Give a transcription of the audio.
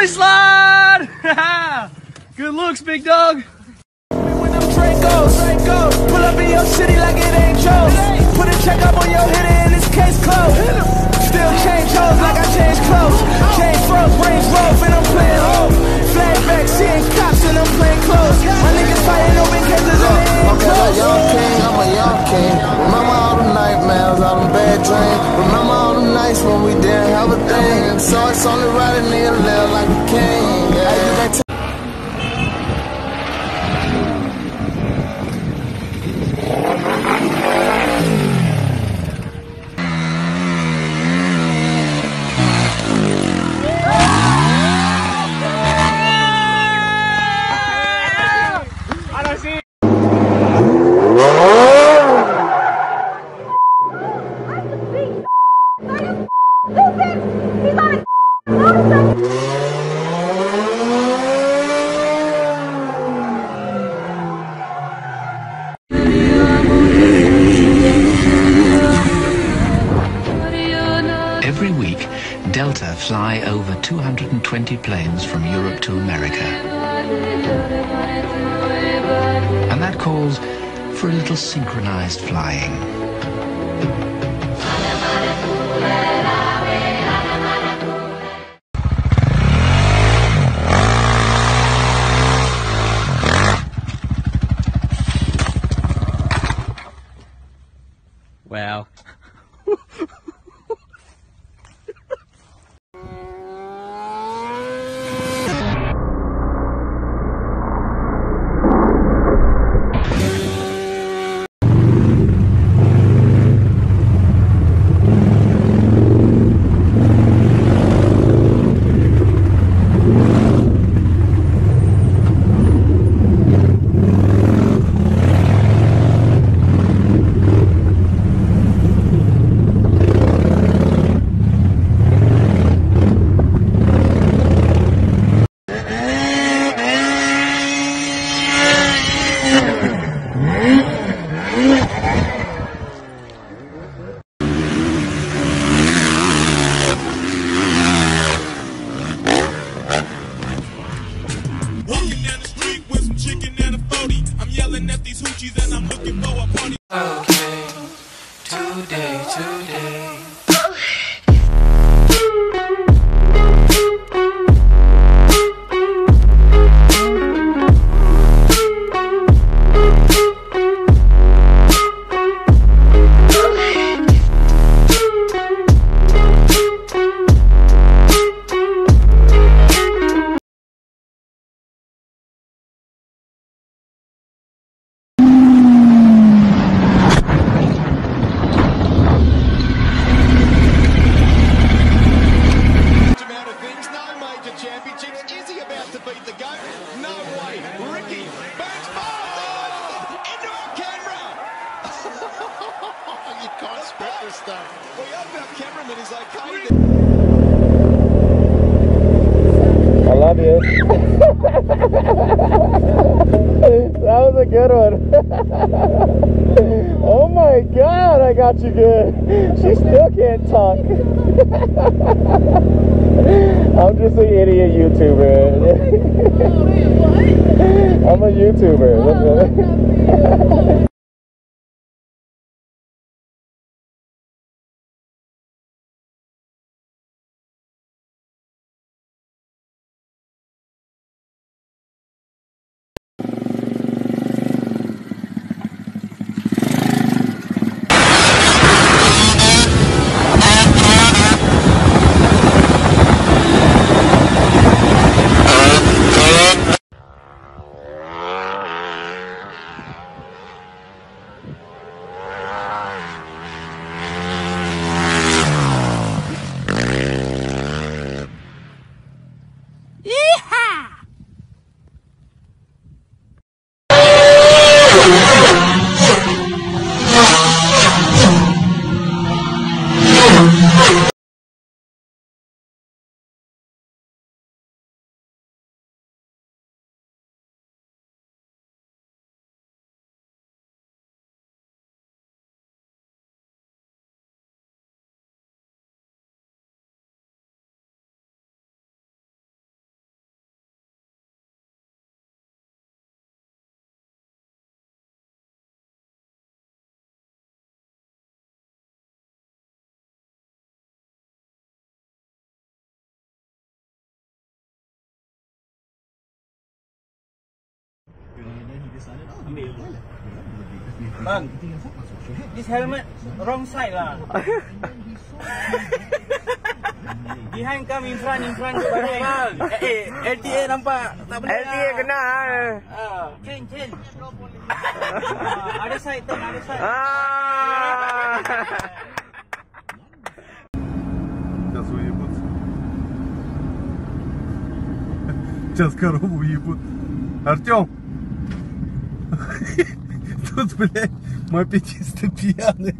Ollie slide! Good looks, big dog. When them Dracos, pull up in your city like it ain't yours. Put a check up on your head and this case closed. Still change hoes like I change clothes. Change froze, range rope, and I'm playing home. Flashback, seeing cops and I'm playing close. My niggas fighting open cases and they ain't close. I'm a young king. Remember all the nightmares, all them bad dreams. Remember all the nights when we didn't have a thing. So it's only right a nigga live like a king. Yeah. Every week, Delta fly over 220 planes from Europe to America. And that calls for a little synchronized flying. Wow. Today. I love you. That was a good one. Oh my God, I got you good. She still can't talk. I'm just an idiot YouTuber. I'm a YouTuber. Ambil. Bang, this helmet wrong side lah. Behind come in front bang. LTA nampak tak boleh. LTA kena. Change. Other side. Сейчас уебут. Сейчас корову уебут. Артем! Тут, блядь, мопедисты пьяные.